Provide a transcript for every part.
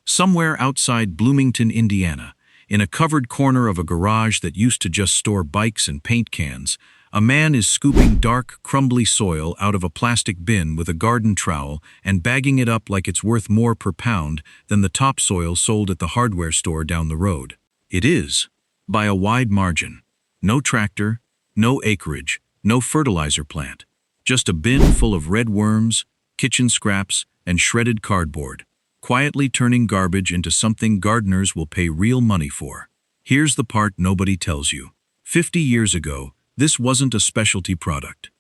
Somewhere outside Bloomington, Indiana, in a covered corner of a garage that used to just store bikes and paint cans, a man is scooping dark, crumbly soil out of a plastic bin with a garden trowel and bagging it up like it's worth more per pound than the topsoil sold at the hardware store down the road. It is, by a wide margin. No tractor, no acreage, no fertilizer plant. Just a bin full of red worms, kitchen scraps, and shredded cardboard, quietly turning garbage into something gardeners will pay real money for. Here's the part nobody tells you. 50 years ago, this wasn't a specialty product.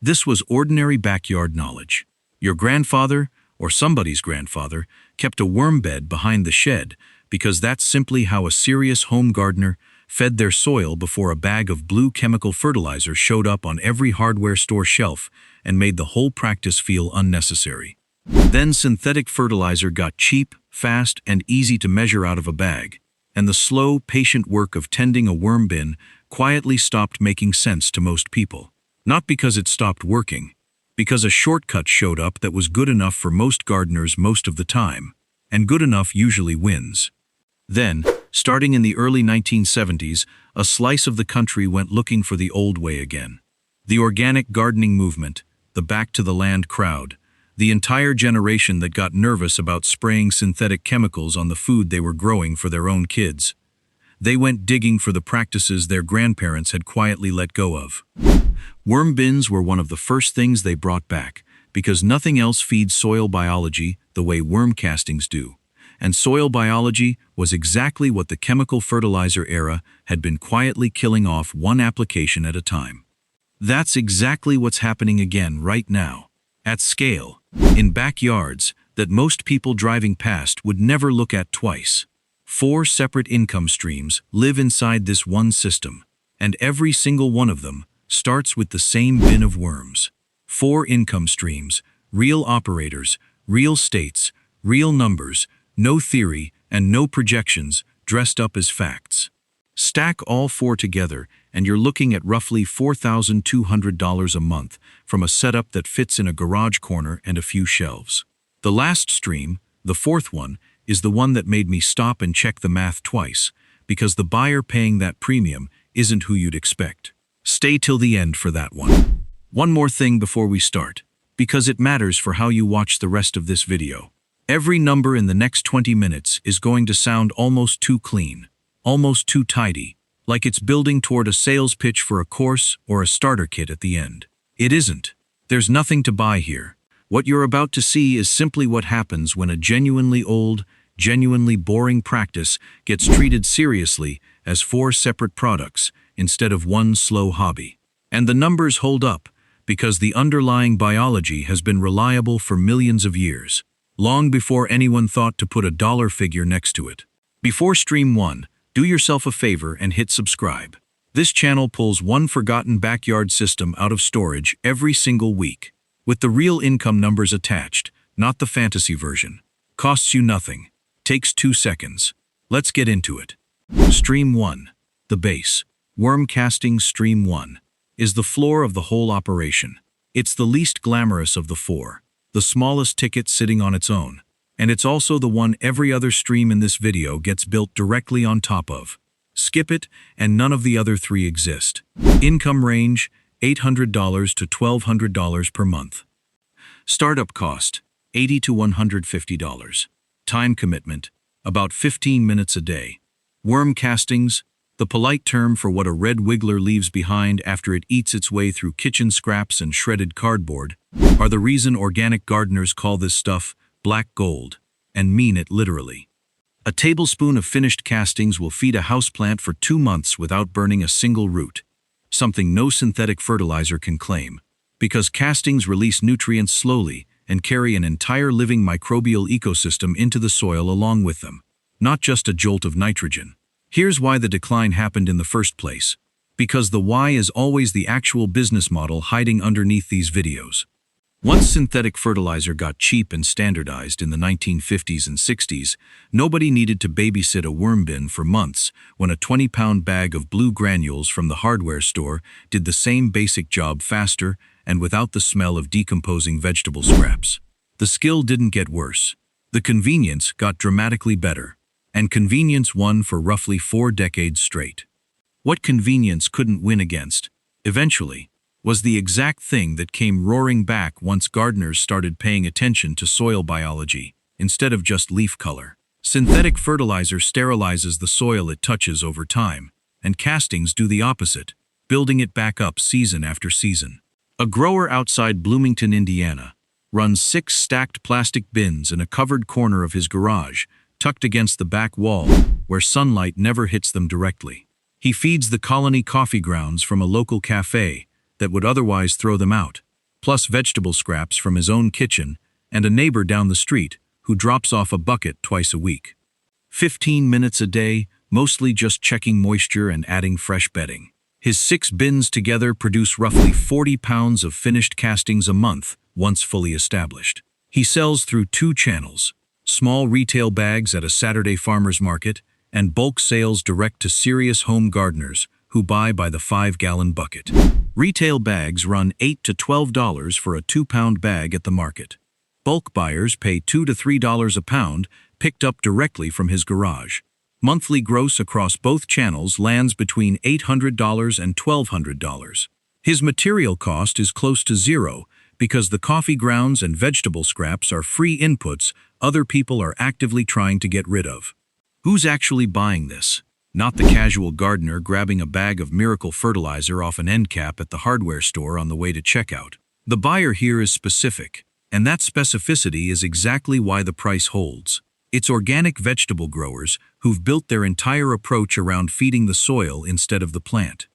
This was ordinary backyard knowledge. Your grandfather, or somebody's grandfather, kept a worm bed behind the shed because that's simply how a serious home gardener fed their soil before a bag of blue chemical fertilizer showed up on every hardware store shelf and made the whole practice feel unnecessary. Then synthetic fertilizer got cheap, fast, and easy to measure out of a bag, and the slow, patient work of tending a worm bin quietly stopped making sense to most people. Not because it stopped working, because a shortcut showed up that was good enough for most gardeners most of the time, and good enough usually wins. Then, starting in the early 1970s, a slice of the country went looking for the old way again. The organic gardening movement, the back-to-the-land crowd, the entire generation that got nervous about spraying synthetic chemicals on the food they were growing for their own kids. They went digging for the practices their grandparents had quietly let go of. Worm bins were one of the first things they brought back, because nothing else feeds soil biology the way worm castings do. And soil biology was exactly what the chemical fertilizer era had been quietly killing off one application at a time. That's exactly what's happening again right now, at scale, in backyards that most people driving past would never look at twice. 4 separate income streams live inside this one system, and every single one of them starts with the same bin of worms. 4 income streams, real operators, real states, real numbers, no theory and no projections dressed up as facts. Stack all 4 together and you're looking at roughly $4,200 a month from a setup that fits in a garage corner and a few shelves. The last stream, the 4th one, is the one that made me stop and check the math twice, because the buyer paying that premium isn't who you'd expect. Stay till the end for that one. One more thing before we start, because it matters for how you watch the rest of this video. Every number in the next 20 minutes is going to sound almost too clean, almost too tidy, like it's building toward a sales pitch for a course or a starter kit at the end. It isn't. There's nothing to buy here. What you're about to see is simply what happens when a genuinely old, genuinely boring practice gets treated seriously as 4 separate products instead of one slow hobby. And the numbers hold up because the underlying biology has been reliable for millions of years, long before anyone thought to put a dollar figure next to it. Before Stream 1, do yourself a favor and hit subscribe. This channel pulls one forgotten backyard system out of storage every single week, with the real income numbers attached, not the fantasy version. Costs you nothing. Takes 2 seconds. Let's get into it. Stream 1, the base, worm casting Stream 1, is the floor of the whole operation. It's the least glamorous of the 4, the smallest ticket sitting on its own, and it's also the one every other stream in this video gets built directly on top of. Skip it, and none of the other 3 exist. Income range, $800 to $1,200 per month. Startup cost, $80 to $150. Time commitment, about 15 minutes a day. Worm castings, the polite term for what a red wiggler leaves behind after it eats its way through kitchen scraps and shredded cardboard, are the reason organic gardeners call this stuff black gold, and mean it literally. A tablespoon of finished castings will feed a houseplant for 2 months without burning a single root, something no synthetic fertilizer can claim, because castings release nutrients slowly and carry an entire living microbial ecosystem into the soil along with them, not just a jolt of nitrogen. Here's why the decline happened in the first place, because the why is always the actual business model hiding underneath these videos. Once synthetic fertilizer got cheap and standardized in the 1950s and 60s, nobody needed to babysit a worm bin for months when a 20-pound bag of blue granules from the hardware store did the same basic job faster and without the smell of decomposing vegetable scraps. The skill didn't get worse. The convenience got dramatically better, and convenience won for roughly 4 decades straight. What convenience couldn't win against, eventually, was the exact thing that came roaring back once gardeners started paying attention to soil biology, instead of just leaf color. Synthetic fertilizer sterilizes the soil it touches over time, and castings do the opposite, building it back up season after season. A grower outside Bloomington, Indiana, runs 6 stacked plastic bins in a covered corner of his garage, tucked against the back wall, where sunlight never hits them directly. He feeds the colony coffee grounds from a local cafe that would otherwise throw them out, plus vegetable scraps from his own kitchen and a neighbor down the street who drops off a bucket twice a week. 15 minutes a day, mostly just checking moisture and adding fresh bedding. His 6 bins together produce roughly 40 pounds of finished castings a month, once fully established. He sells through 2 channels: small retail bags at a Saturday farmer's market and bulk sales direct to serious home gardeners who buy by the 5-gallon bucket. Retail bags run $8 to $12 for a 2-pound bag at the market. Bulk buyers pay $2 to $3 a pound, picked up directly from his garage. Monthly gross across both channels lands between $800 and $1,200. His material cost is close to zero because the coffee grounds and vegetable scraps are free inputs other people are actively trying to get rid of. Who's actually buying this? Not the casual gardener grabbing a bag of miracle fertilizer off an end cap at the hardware store on the way to checkout. The buyer here is specific, and that specificity is exactly why the price holds. It's organic vegetable growers who've built their entire approach around feeding the soil instead of the plant.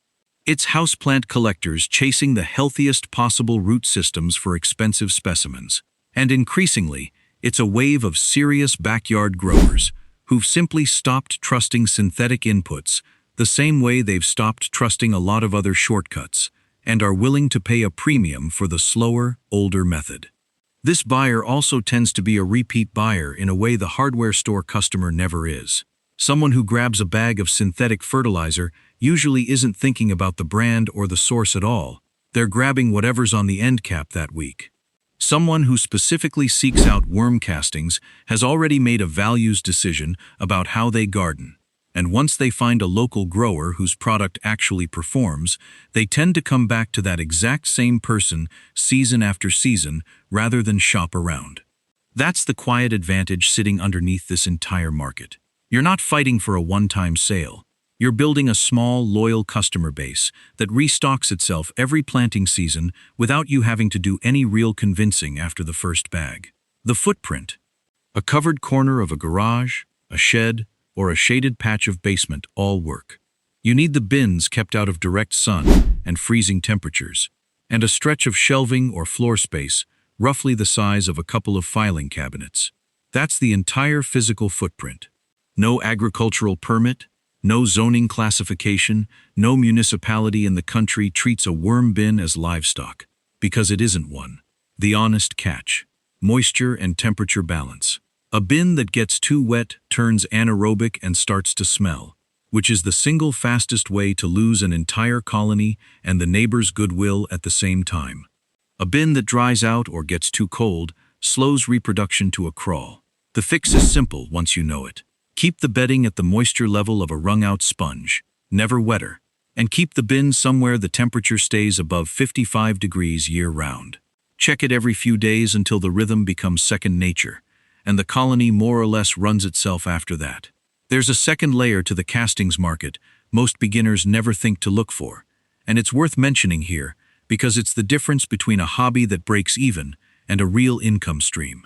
It's houseplant collectors chasing the healthiest possible root systems for expensive specimens. And increasingly, it's a wave of serious backyard growers who've simply stopped trusting synthetic inputs the same way they've stopped trusting a lot of other shortcuts and are willing to pay a premium for the slower, older method. This buyer also tends to be a repeat buyer in a way the hardware store customer never is. Someone who grabs a bag of synthetic fertilizer usually isn't thinking about the brand or the source at all. They're grabbing whatever's on the end cap that week. Someone who specifically seeks out worm castings has already made a values decision about how they garden. And once they find a local grower whose product actually performs, they tend to come back to that exact same person season after season rather than shop around. That's the quiet advantage sitting underneath this entire market. You're not fighting for a one-time sale. You're building a small, loyal customer base that restocks itself every planting season without you having to do any real convincing after the first bag. The footprint: a covered corner of a garage, a shed, or a shaded patch of basement all work. You need the bins kept out of direct sun and freezing temperatures, and a stretch of shelving or floor space roughly the size of a couple of filing cabinets. That's the entire physical footprint. No agricultural permit, no zoning classification, no municipality in the country treats a worm bin as livestock, because it isn't one. The honest catch: moisture and temperature balance. A bin that gets too wet turns anaerobic and starts to smell, which is the single fastest way to lose an entire colony and the neighbor's goodwill at the same time. A bin that dries out or gets too cold slows reproduction to a crawl. The fix is simple once you know it. Keep the bedding at the moisture level of a wrung-out sponge, never wetter, and keep the bin somewhere the temperature stays above 55 degrees year-round. Check it every few days until the rhythm becomes second nature, and the colony more or less runs itself after that. There's a second layer to the castings market most beginners never think to look for, and it's worth mentioning here because it's the difference between a hobby that breaks even and a real income stream.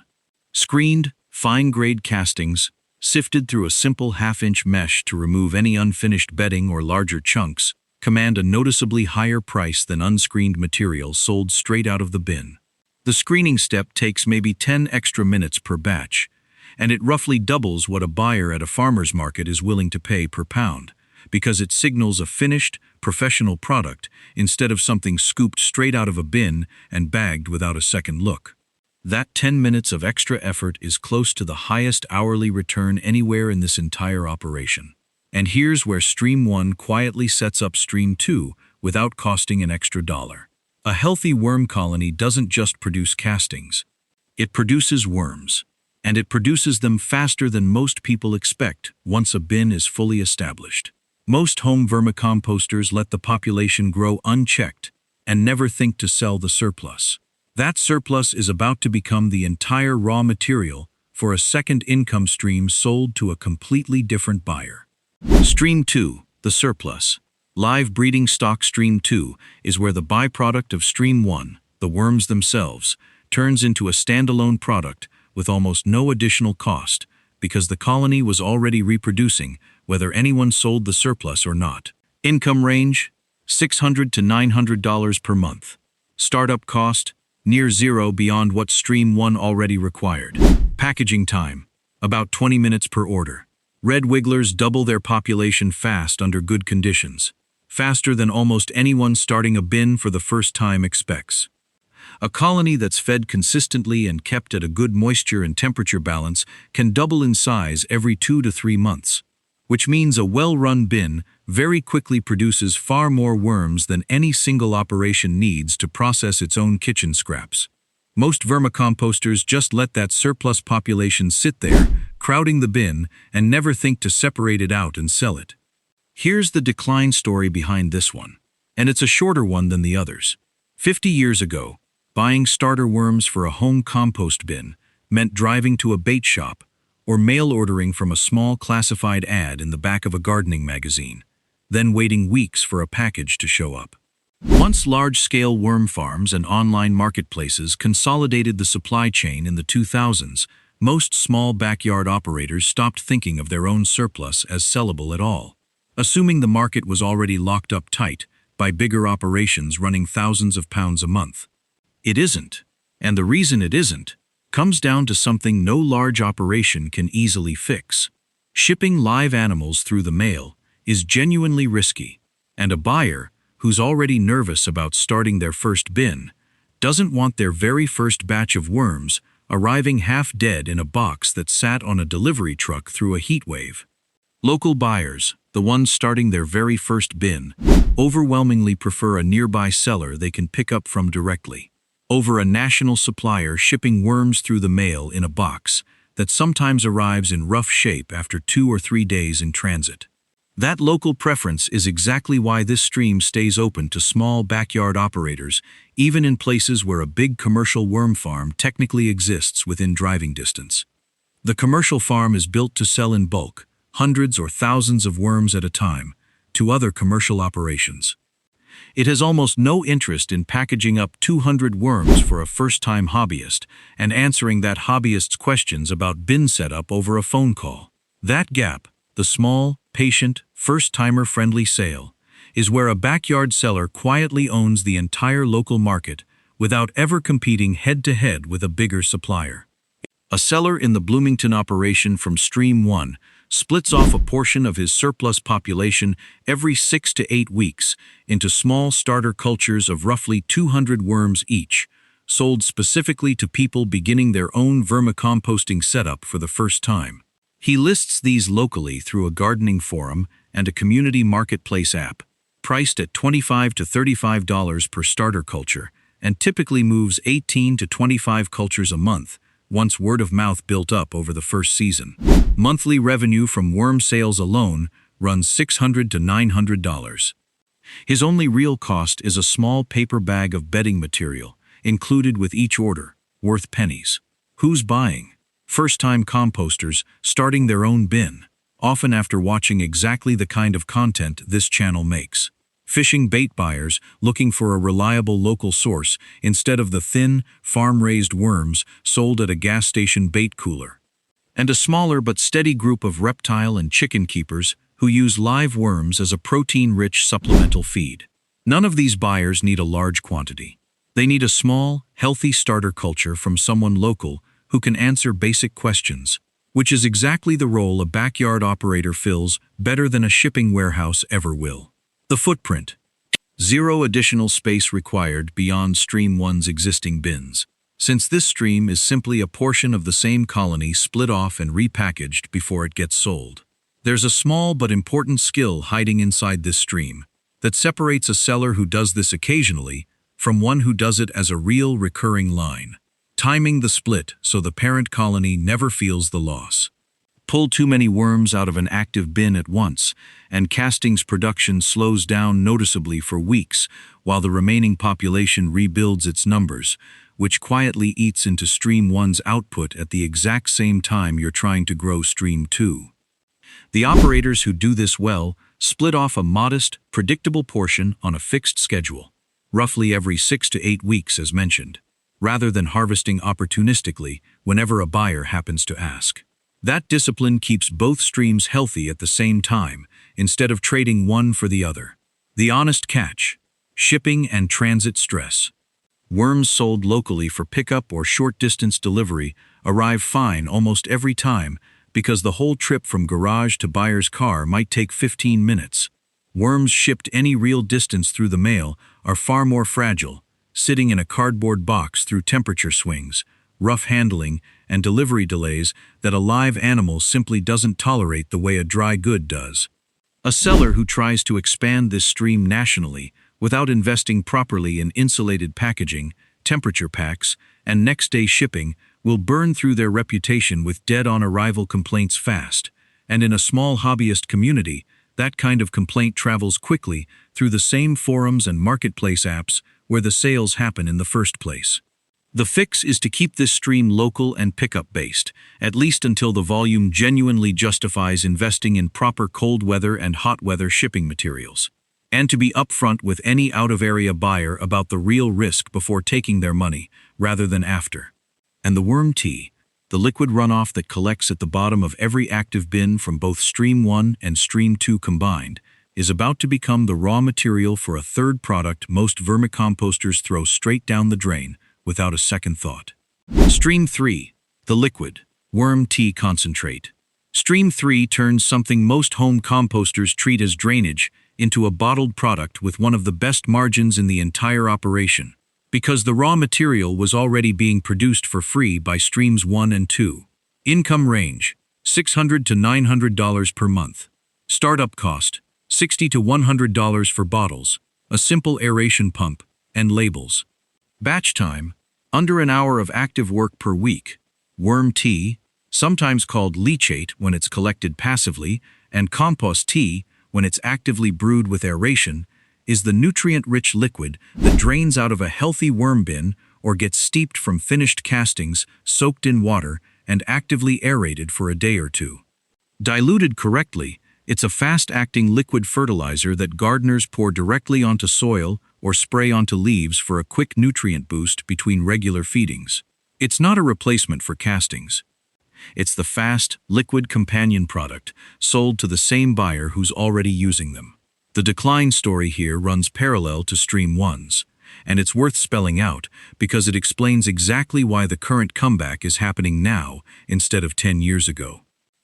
Screened, fine-grade castings, sifted through a simple half-inch mesh to remove any unfinished bedding or larger chunks, command a noticeably higher price than unscreened material sold straight out of the bin. The screening step takes maybe 10 extra minutes per batch, and it roughly doubles what a buyer at a farmer's market is willing to pay per pound, because it signals a finished, professional product instead of something scooped straight out of a bin and bagged without a second look. That 10 minutes of extra effort is close to the highest hourly return anywhere in this entire operation. And here's where Stream 1 quietly sets up Stream 2 without costing an extra dollar. A healthy worm colony doesn't just produce castings. It produces worms. and it produces them faster than most people expect once a bin is fully established. Most home vermicomposters let the population grow unchecked and never think to sell the surplus. That surplus is about to become the entire raw material for a second income stream sold to a completely different buyer. Stream 2, the surplus. Live breeding stock Stream 2 is where the byproduct of Stream 1, the worms themselves, turns into a standalone product with almost no additional cost because the colony was already reproducing whether anyone sold the surplus or not. Income range: $600 to $900 per month. Startup cost: near zero beyond what Stream 1 already required. Packaging time: about 20 minutes per order. Red wigglers double their population fast under good conditions, faster than almost anyone starting a bin for the first time expects. A colony that's fed consistently and kept at a good moisture and temperature balance can double in size every 2 to 3 months, which means a well-run bin very quickly produces far more worms than any single operation needs to process its own kitchen scraps. Most vermicomposters just let that surplus population sit there, crowding the bin, and never think to separate it out and sell it. Here's the decline story behind this one, and it's a shorter one than the others. 50 years ago, buying starter worms for a home compost bin meant driving to a bait shop or mail ordering from a small classified ad in the back of a gardening magazine, then waiting weeks for a package to show up. Once large-scale worm farms and online marketplaces consolidated the supply chain in the 2000s, most small backyard operators stopped thinking of their own surplus as sellable at all, assuming the market was already locked up tight by bigger operations running thousands of pounds a month. It isn't, and the reason it isn't comes down to something no large operation can easily fix. Shipping live animals through the mail is genuinely risky, and a buyer who's already nervous about starting their first bin doesn't want their very first batch of worms arriving half dead in a box that sat on a delivery truck through a heat wave. Local buyers, the ones starting their very first bin, overwhelmingly prefer a nearby seller they can pick up from directly, over a national supplier shipping worms through the mail in a box that sometimes arrives in rough shape after 2 or 3 days in transit. That local preference is exactly why this stream stays open to small backyard operators, even in places where a big commercial worm farm technically exists within driving distance. The commercial farm is built to sell in bulk, hundreds or thousands of worms at a time, to other commercial operations. It has almost no interest in packaging up 200 worms for a first-time hobbyist and answering that hobbyist's questions about bin setup over a phone call. That gap, the small, patient, first-timer-friendly sale, is where a backyard seller quietly owns the entire local market without ever competing head-to-head with a bigger supplier. A seller in the Bloomington operation from Stream 1 splits off a portion of his surplus population every 6 to 8 weeks into small starter cultures of roughly 200 worms each, sold specifically to people beginning their own vermicomposting setup for the first time. He lists these locally through a gardening forum and a community marketplace app, priced at $25 to $35 per starter culture, and typically moves 18 to 25 cultures a month, once word of mouth built up over the first season. Monthly revenue from worm sales alone runs $600 to $900. His only real cost is a small paper bag of bedding material, included with each order, worth pennies. Who's buying? First-time composters starting their own bin, often after watching exactly the kind of content this channel makes. Fishing bait buyers looking for a reliable local source instead of the thin, farm-raised worms sold at a gas station bait cooler. And a smaller but steady group of reptile and chicken keepers who use live worms as a protein-rich supplemental feed. None of these buyers need a large quantity. They need a small, healthy starter culture from someone local who can answer basic questions, which is exactly the role a backyard operator fills better than a shipping warehouse ever will. The footprint. Zero additional space required beyond Stream 1's existing bins, since this stream is simply a portion of the same colony split off and repackaged before it gets sold. There's a small but important skill hiding inside this stream that separates a seller who does this occasionally from one who does it as a real recurring line. timing the split so the parent colony never feels the loss. Pull too many worms out of an active bin at once, and castings production slows down noticeably for weeks while the remaining population rebuilds its numbers, which quietly eats into Stream 1's output at the exact same time you're trying to grow Stream 2. The operators who do this well split off a modest, predictable portion on a fixed schedule, roughly every 6 to 8 weeks as mentioned, rather than harvesting opportunistically whenever a buyer happens to ask. That discipline keeps both streams healthy at the same time, instead of trading one for the other. The honest catch: shipping and transit stress. Worms sold locally for pickup or short-distance delivery arrive fine almost every time because the whole trip from garage to buyer's car might take 15 minutes. Worms shipped any real distance through the mail are far more fragile, sitting in a cardboard box through temperature swings, rough handling, and delivery delays that a live animal simply doesn't tolerate the way a dry good does. A seller who tries to expand this stream nationally without investing properly in insulated packaging, temperature packs, and next-day shipping will burn through their reputation with dead-on-arrival complaints fast, and in a small hobbyist community, that kind of complaint travels quickly through the same forums and marketplace apps where the sales happen in the first place. The fix is to keep this stream local and pickup-based, at least until the volume genuinely justifies investing in proper cold weather and hot weather shipping materials, and to be upfront with any out-of-area buyer about the real risk before taking their money, rather than after. And the worm tea, the liquid runoff that collects at the bottom of every active bin from both Stream 1 and Stream 2 combined, is about to become the raw material for a third product most vermicomposters throw straight down the drain without a second thought. Stream 3, the liquid worm tea concentrate. Stream 3 turns something most home composters treat as drainage into a bottled product with one of the best margins in the entire operation, because the raw material was already being produced for free by Streams 1 and 2. Income range: $600 to $900 per month. Startup cost: $60 to $100 for bottles, a simple aeration pump, and labels. Batch time: under an hour of active work per week. Worm tea, sometimes called leachate when it's collected passively, and compost tea when it's actively brewed with aeration, is the nutrient-rich liquid that drains out of a healthy worm bin or gets steeped from finished castings, soaked in water, and actively aerated for a day or two. Diluted correctly, it's a fast-acting liquid fertilizer that gardeners pour directly onto soil or spray onto leaves for a quick nutrient boost between regular feedings. It's not a replacement for castings. It's the fast, liquid companion product sold to the same buyer who's already using them. The decline story here runs parallel to Stream 1's, and it's worth spelling out because it explains exactly why the current comeback is happening now instead of 10 years ago.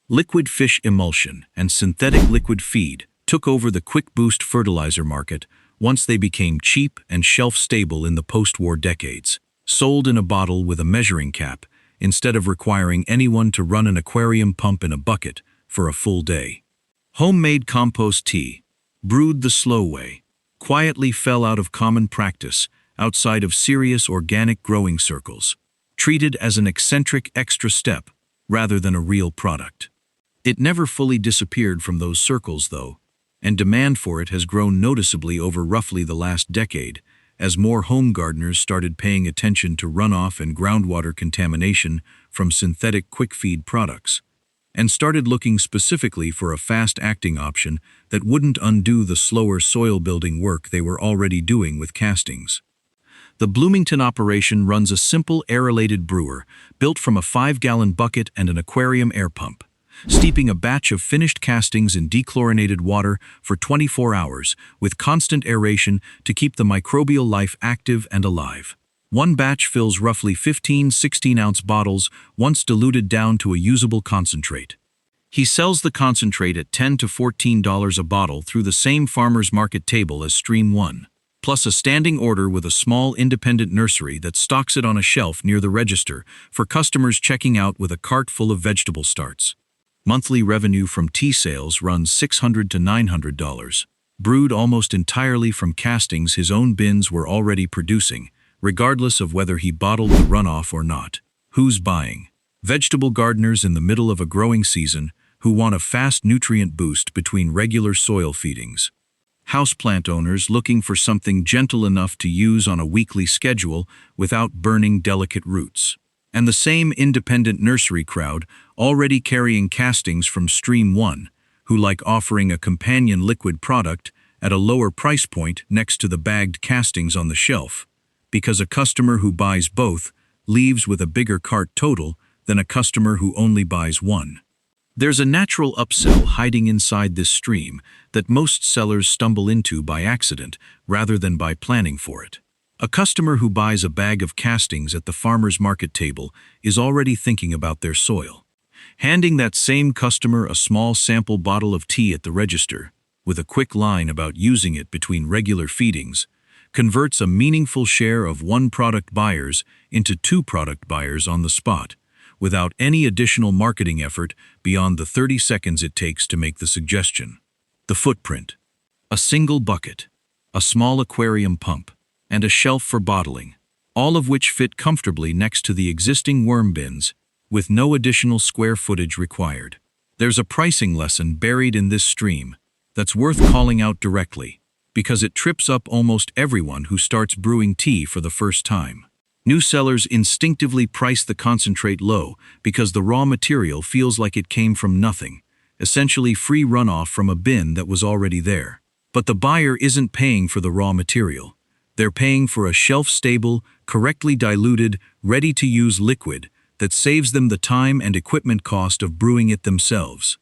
Liquid fish emulsion and synthetic liquid feed took over the quick boost fertilizer market once they became cheap and shelf-stable in the post-war decades, sold in a bottle with a measuring cap instead of requiring anyone to run an aquarium pump in a bucket for a full day. Homemade compost tea, brewed the slow way, quietly fell out of common practice outside of serious organic growing circles, treated as an eccentric extra step rather than a real product. It never fully disappeared from those circles, though, and demand for it has grown noticeably over roughly the last decade as more home gardeners started paying attention to runoff and groundwater contamination from synthetic quick-feed products, and started looking specifically for a fast-acting option that wouldn't undo the slower soil-building work they were already doing with castings. The Bloomington operation runs a simple aerated brewer built from a 5-gallon bucket and an aquarium air pump, steeping a batch of finished castings in dechlorinated water for 24 hours with constant aeration to keep the microbial life active and alive. One batch fills roughly 15 16-ounce bottles once diluted down to a usable concentrate. He sells the concentrate at $10 to $14 a bottle through the same farmer's market table as Stream 1, plus a standing order with a small independent nursery that stocks it on a shelf near the register for customers checking out with a cart full of vegetable starts. Monthly revenue from tea sales runs $600 to $900, brewed almost entirely from castings his own bins were already producing, regardless of whether he bottled the runoff or not. Who's buying? Vegetable gardeners in the middle of a growing season who want a fast nutrient boost between regular soil feedings. Houseplant owners looking for something gentle enough to use on a weekly schedule without burning delicate roots. And the same independent nursery crowd already carrying castings from Stream 1, who like offering a companion liquid product at a lower price point next to the bagged castings on the shelf, because a customer who buys both leaves with a bigger cart total than a customer who only buys one. There's a natural upsell hiding inside this stream that most sellers stumble into by accident rather than by planning for it. A customer who buys a bag of castings at the farmer's market table is already thinking about their soil. Handing that same customer a small sample bottle of tea at the register, with a quick line about using it between regular feedings, converts a meaningful share of one-product buyers into two-product buyers on the spot, without any additional marketing effort beyond the 30 seconds it takes to make the suggestion. The footprint: a single bucket, a small aquarium pump, and a shelf for bottling, all of which fit comfortably next to the existing worm bins, with no additional square footage required. There's a pricing lesson buried in this stream that's worth calling out directly, because it trips up almost everyone who starts brewing tea for the first time. New sellers instinctively price the concentrate low because the raw material feels like it came from nothing, essentially free runoff from a bin that was already there. But the buyer isn't paying for the raw material. They're paying for a shelf-stable, correctly diluted, ready-to-use liquid that saves them the time and equipment cost of brewing it themselves.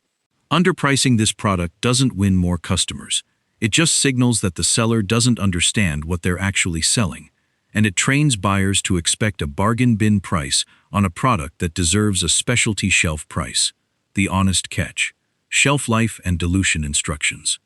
Underpricing this product doesn't win more customers. It just signals that the seller doesn't understand what they're actually selling, and it trains buyers to expect a bargain bin price on a product that deserves a specialty shelf price. The honest catch: shelf life and dilution instructions.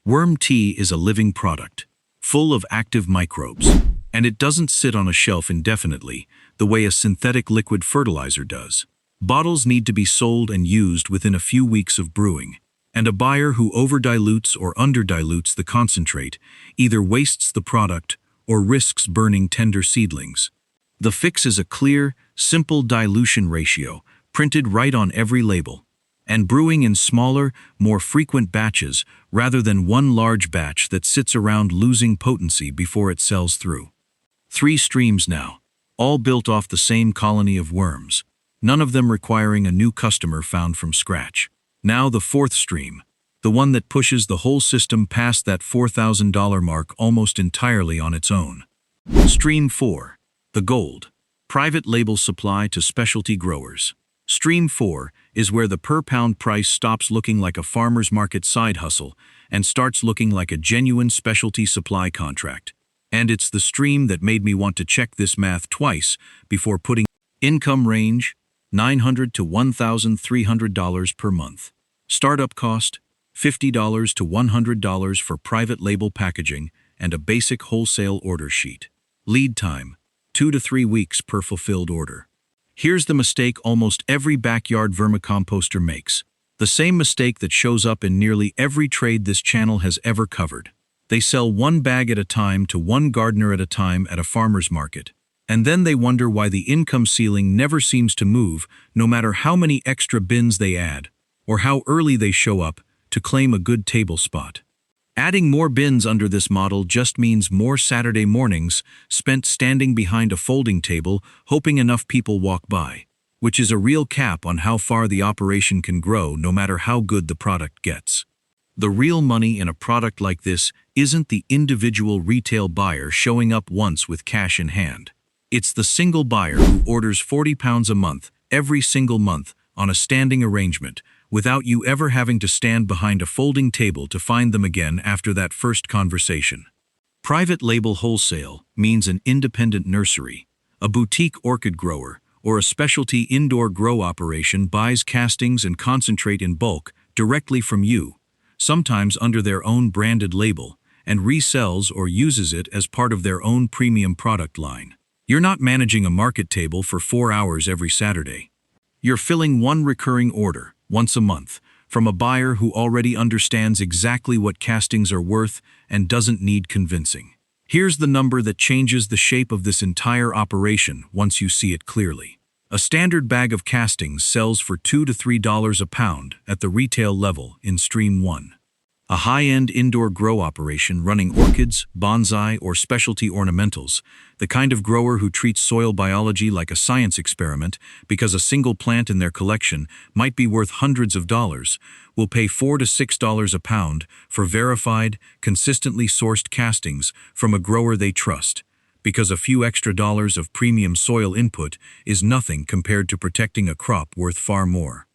Worm tea is a living product, full of active microbes, and it doesn't sit on a shelf indefinitely the way a synthetic liquid fertilizer does. Bottles need to be sold and used within a few weeks of brewing, and a buyer who overdilutes or underdilutes the concentrate either wastes the product or risks burning tender seedlings. The fix is a clear, simple dilution ratio printed right on every label, and brewing in smaller, more frequent batches rather than one large batch that sits around losing potency before it sells through. 3 streams now, all built off the same colony of worms, none of them requiring a new customer found from scratch. Now the 4th stream, the one that pushes the whole system past that $4,000 mark almost entirely on its own. Stream 4, the gold, private label supply to specialty growers. Stream 4 is where the per-pound price stops looking like a farmer's market side hustle and starts looking like a genuine specialty supply contract. And it's the stream that made me want to check this math twice before putting income range: $900 to $1,300 per month. Startup cost: $50 to $100 for private label packaging and a basic wholesale order sheet. Lead time: 2 to 3 weeks per fulfilled order. Here's the mistake almost every backyard vermicomposter makes, the same mistake that shows up in nearly every trade this channel has ever covered. They sell one bag at a time to one gardener at a time at a farmer's market, and then they wonder why the income ceiling never seems to move no matter how many extra bins they add, or how early they show up to claim a good table spot. Adding more bins under this model just means more Saturday mornings spent standing behind a folding table hoping enough people walk by, which is a real cap on how far the operation can grow no matter how good the product gets. The real money in a product like this isn't the individual retail buyer showing up once with cash in hand. It's the single buyer who orders 40 pounds a month, every single month, on a standing arrangement, without you ever having to stand behind a folding table to find them again after that first conversation. Private label wholesale means an independent nursery, a boutique orchid grower, or a specialty indoor grow operation buys castings and concentrate in bulk directly from you, sometimes under their own branded label, and resells or uses it as part of their own premium product line. You're not managing a market table for 4 hours every Saturday. You're filling one recurring order, once a month, from a buyer who already understands exactly what castings are worth and doesn't need convincing. Here's the number that changes the shape of this entire operation once you see it clearly. A standard bag of castings sells for $2 to $3 a pound at the retail level in Stream 1. A high-end indoor grow operation running orchids, bonsai, or specialty ornamentals, the kind of grower who treats soil biology like a science experiment because a single plant in their collection might be worth hundreds of dollars, will pay $4 to $6 a pound for verified, consistently sourced castings from a grower they trust, because a few extra dollars of premium soil input is nothing compared to protecting a crop worth far more.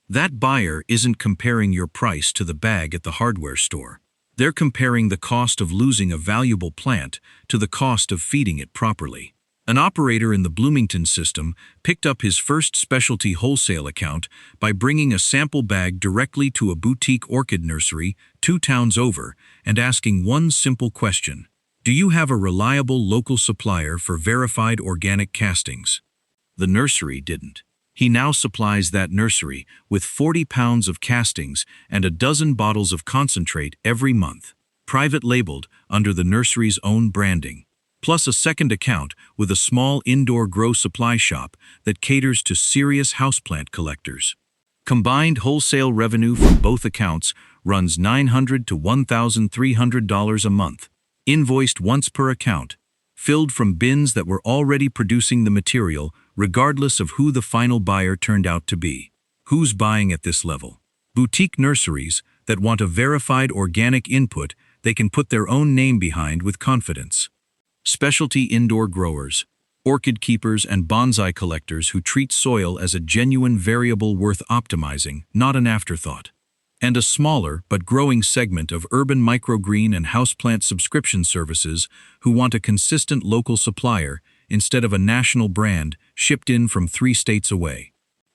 That buyer isn't comparing your price to the bag at the hardware store. They're comparing the cost of losing a valuable plant to the cost of feeding it properly. An operator in the Bloomington system picked up his first specialty wholesale account by bringing a sample bag directly to a boutique orchid nursery 2 towns over and asking one simple question: do you have a reliable local supplier for verified organic castings? The nursery didn't. He now supplies that nursery with 40 pounds of castings and a dozen bottles of concentrate every month, private labeled under the nursery's own branding, plus a second account with a small indoor grow supply shop that caters to serious houseplant collectors. Combined wholesale revenue from both accounts runs $900 to $1,300 a month, invoiced once per account, filled from bins that were already producing the material regardless of who the final buyer turned out to be. Who's buying at this level? Boutique nurseries that want a verified organic input they can put their own name behind with confidence. Specialty indoor growers, orchid keepers, and bonsai collectors who treat soil as a genuine variable worth optimizing, not an afterthought. And a smaller but growing segment of urban microgreen and houseplant subscription services who want a consistent local supplier instead of a national brand shipped in from 3 states away.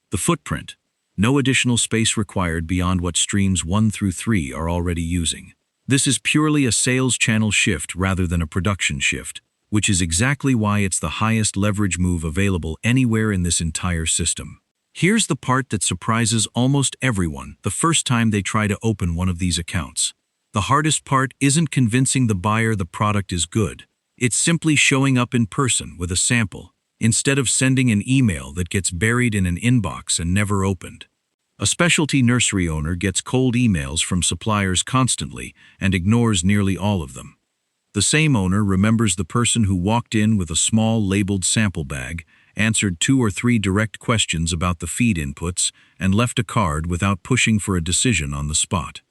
The footprint: no additional space required beyond what streams 1 through 3 are already using. This is purely a sales channel shift rather than a production shift, which is exactly why it's the highest leverage move available anywhere in this entire system. Here's the part that surprises almost everyone the first time they try to open one of these accounts. The hardest part isn't convincing the buyer the product is good. It's simply showing up in person with a sample, instead of sending an email that gets buried in an inbox and never opened. A specialty nursery owner gets cold emails from suppliers constantly and ignores nearly all of them. The same owner remembers the person who walked in with a small labeled sample bag, answered 2 or 3 direct questions about the feed inputs, and left a card without pushing for a decision on the spot.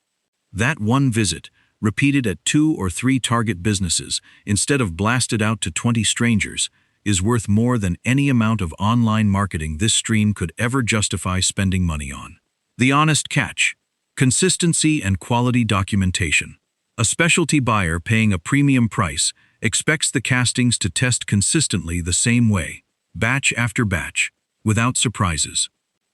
That one visit, repeated at 2 or 3 target businesses instead of blasted out to 20 strangers, is worth more than any amount of online marketing this stream could ever justify spending money on. The honest catch: consistency and quality documentation. A specialty buyer paying a premium price expects the castings to test consistently the same way, batch after batch, without surprises.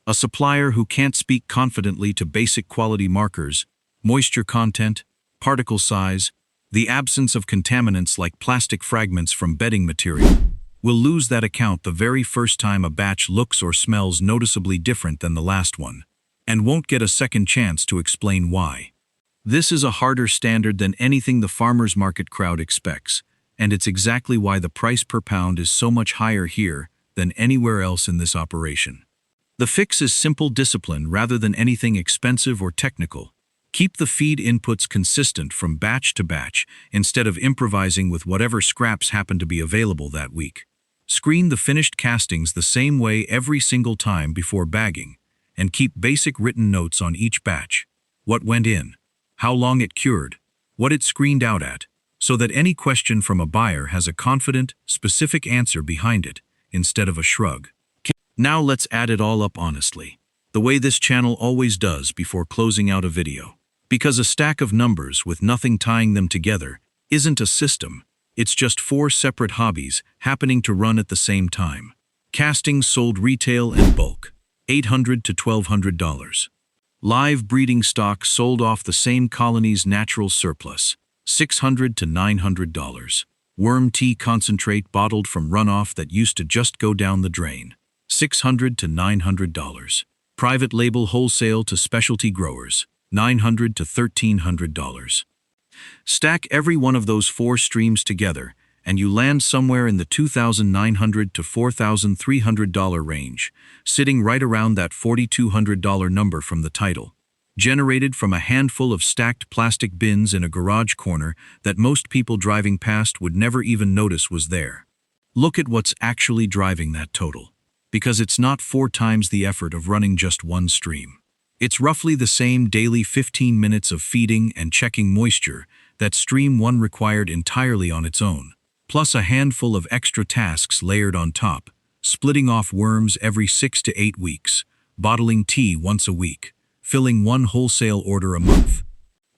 A supplier who can't speak confidently to basic quality markers, moisture content, particle size, the absence of contaminants like plastic fragments from bedding material, will lose that account the very first time a batch looks or smells noticeably different than the last one, and won't get a second chance to explain why. This is a harder standard than anything the farmers market crowd expects, and it's exactly why the price per pound is so much higher here than anywhere else in this operation. The fix is simple discipline rather than anything expensive or technical. Keep the feed inputs consistent from batch to batch instead of improvising with whatever scraps happen to be available that week. Screen the finished castings the same way every single time before bagging, and keep basic written notes on each batch: what went in, how long it cured, what it screened out at, so that any question from a buyer has a confident, specific answer behind it instead of a shrug. Now let's add it all up honestly, the way this channel always does before closing out a video. Because a stack of numbers with nothing tying them together isn't a system, it's just 4 separate hobbies happening to run at the same time. Castings sold retail and bulk, $800 to $1,200. Live breeding stock sold off the same colony's natural surplus, $600 to $900. Worm tea concentrate bottled from runoff that used to just go down the drain, $600 to $900. Private label wholesale to specialty growers, $900 to $1,300. Stack every one of those 4 streams together, and you land somewhere in the $2,900 to $4,300 range, sitting right around that $4,200 number from the title. Generated from a handful of stacked plastic bins in a garage corner that most people driving past would never even notice was there. Look at what's actually driving that total. Because it's not 4 times the effort of running just one stream. It's roughly the same daily 15 minutes of feeding and checking moisture that stream 1 required entirely on its own, plus a handful of extra tasks layered on top, splitting off worms every 6 to 8 weeks, bottling tea once a week, filling 1 wholesale order a month.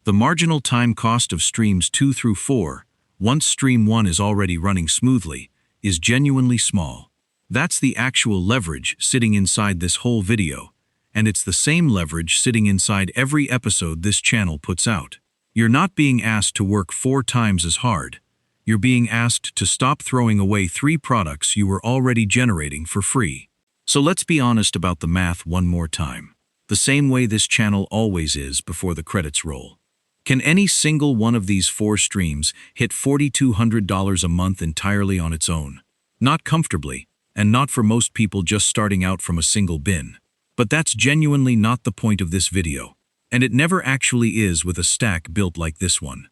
The marginal time cost of streams 2 through 4, once stream 1 is already running smoothly, is genuinely small. That's the actual leverage sitting inside this whole video, and it's the same leverage sitting inside every episode this channel puts out. You're not being asked to work 4 times as hard. You're being asked to stop throwing away 3 products you were already generating for free. So let's be honest about the math one more time. The same way this channel always is before the credits roll. Can any single one of these 4 streams hit $4,200 a month entirely on its own? Not comfortably, and not for most people just starting out from a single bin. But that's genuinely not the point of this video. And it never actually is with a stack built like this one.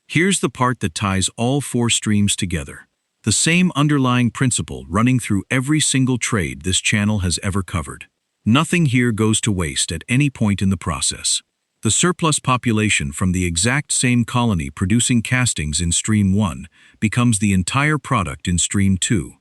Here's the part that ties all 4 streams together. The same underlying principle running through every single trade this channel has ever covered. Nothing here goes to waste at any point in the process. The surplus population from the exact same colony producing castings in stream 1 becomes the entire product in stream 2.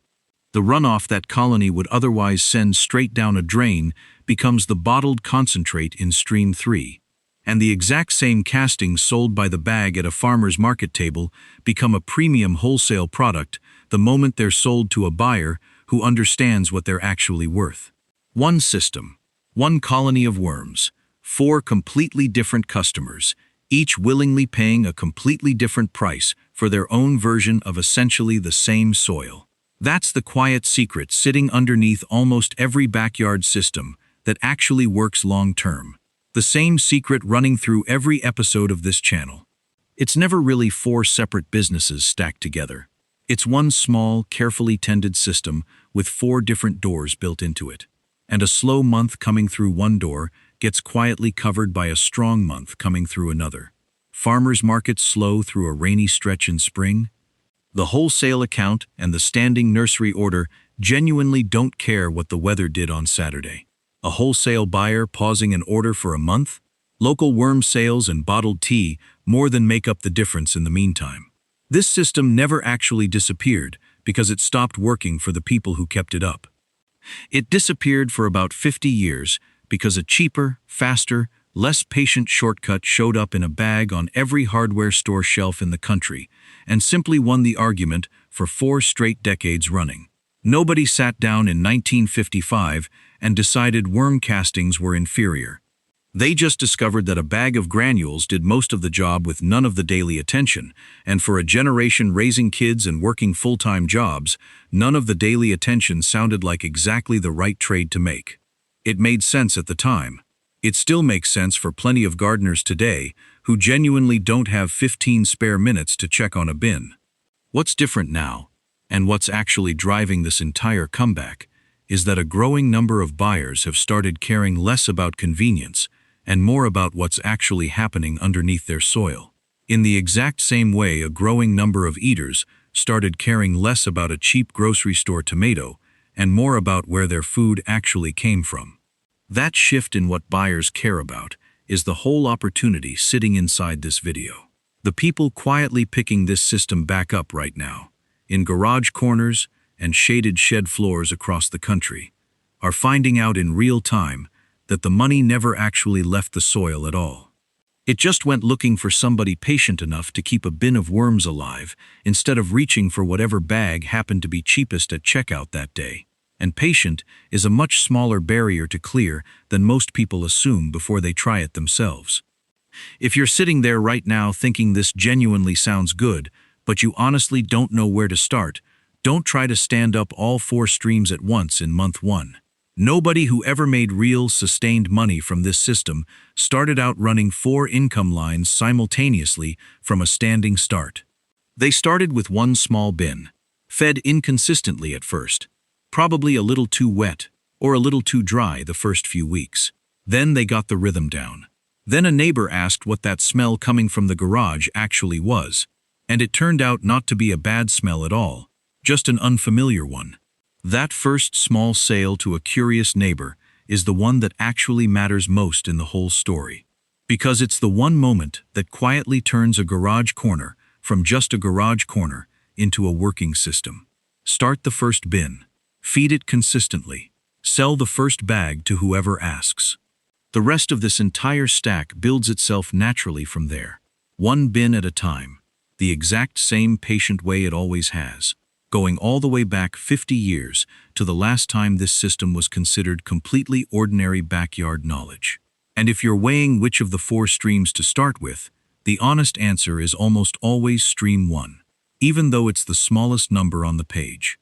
The runoff that colony would otherwise send straight down a drain becomes the bottled concentrate in stream 3. And the exact same castings sold by the bag at a farmer's market table become a premium wholesale product the moment they're sold to a buyer who understands what they're actually worth. 1 system, 1 colony of worms, 4 completely different customers, each willingly paying a completely different price for their own version of essentially the same soil. That's the quiet secret sitting underneath almost every backyard system that actually works long-term. The same secret running through every episode of this channel. It's never really 4 separate businesses stacked together. It's 1 small, carefully tended system with 4 different doors built into it. And a slow month coming through one door gets quietly covered by a strong month coming through another. Farmers markets slow through a rainy stretch in spring. The wholesale account and the standing nursery order genuinely don't care what the weather did on Saturday. A wholesale buyer pausing an order for a month? Local worm sales and bottled tea more than make up the difference in the meantime. This system never actually disappeared because it stopped working for the people who kept it up. It disappeared for about 50 years because a cheaper, faster, less patient shortcut showed up in a bag on every hardware store shelf in the country and simply won the argument for 4 straight decades running. Nobody sat down in 1955 and decided worm castings were inferior. They just discovered that a bag of granules did most of the job with none of the daily attention, and for a generation raising kids and working full-time jobs, none of the daily attention sounded like exactly the right trade to make. It made sense at the time. It still makes sense for plenty of gardeners today who genuinely don't have 15 spare minutes to check on a bin. What's different now, and what's actually driving this entire comeback, is that a growing number of buyers have started caring less about convenience and more about what's actually happening underneath their soil. In the exact same way a growing number of eaters started caring less about a cheap grocery store tomato and more about where their food actually came from. That shift in what buyers care about is the whole opportunity sitting inside this video. The people quietly picking this system back up right now, in garage corners and shaded shed floors across the country, are finding out in real time that the money never actually left the soil at all. It just went looking for somebody patient enough to keep a bin of worms alive instead of reaching for whatever bag happened to be cheapest at checkout that day. And patient is a much smaller barrier to clear than most people assume before they try it themselves. If you're sitting there right now thinking this genuinely sounds good, but you honestly don't know where to start, don't try to stand up all 4 streams at once in month 1. Nobody who ever made real, sustained money from this system started out running 4 income lines simultaneously from a standing start. They started with one small bin, fed inconsistently at first, probably a little too wet or a little too dry the first few weeks. Then they got the rhythm down. Then a neighbor asked what that smell coming from the garage actually was, and it turned out not to be a bad smell at all, just an unfamiliar one. That first small sale to a curious neighbor is the one that actually matters most in the whole story, because it's the one moment that quietly turns a garage corner from just a garage corner into a working system. Start the first bin. Feed it consistently. Sell the first bag to whoever asks. The rest of this entire stack builds itself naturally from there, one bin at a time, the exact same patient way it always has, going all the way back 50 years to the last time this system was considered completely ordinary backyard knowledge. And if you're weighing which of the 4 streams to start with, the honest answer is almost always stream 1, even though it's the smallest number on the page.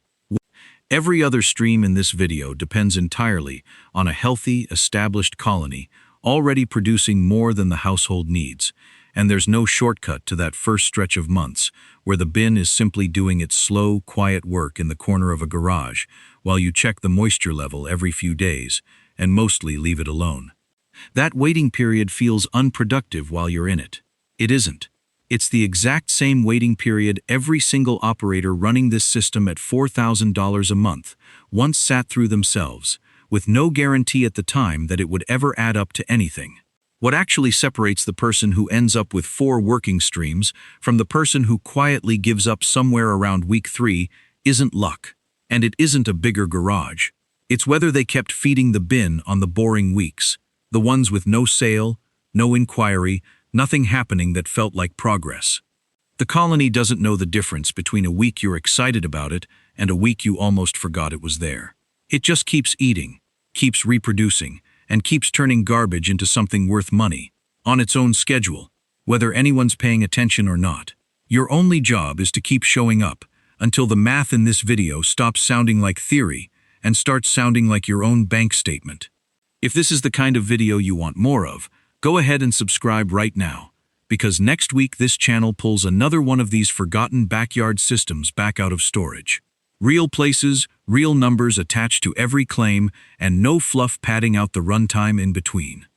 Every other stream in this video depends entirely on a healthy, established colony already producing more than the household needs, and there's no shortcut to that first stretch of months where the bin is simply doing its slow, quiet work in the corner of a garage while you check the moisture level every few days and mostly leave it alone. That waiting period feels unproductive while you're in it. It isn't. It's the exact same waiting period every single operator running this system at $4,000 a month once sat through themselves, with no guarantee at the time that it would ever add up to anything. What actually separates the person who ends up with 4 working streams from the person who quietly gives up somewhere around week 3 isn't luck, and it isn't a bigger garage. It's whether they kept feeding the bin on the boring weeks, the ones with no sale, no inquiry, nothing happening that felt like progress. The colony doesn't know the difference between a week you're excited about it and a week you almost forgot it was there. It just keeps eating, keeps reproducing, and keeps turning garbage into something worth money, on its own schedule, whether anyone's paying attention or not. Your only job is to keep showing up until the math in this video stops sounding like theory and starts sounding like your own bank statement. If this is the kind of video you want more of, go ahead and subscribe right now, because next week this channel pulls another one of these forgotten backyard systems back out of storage. Real places, real numbers attached to every claim, and no fluff padding out the runtime in between.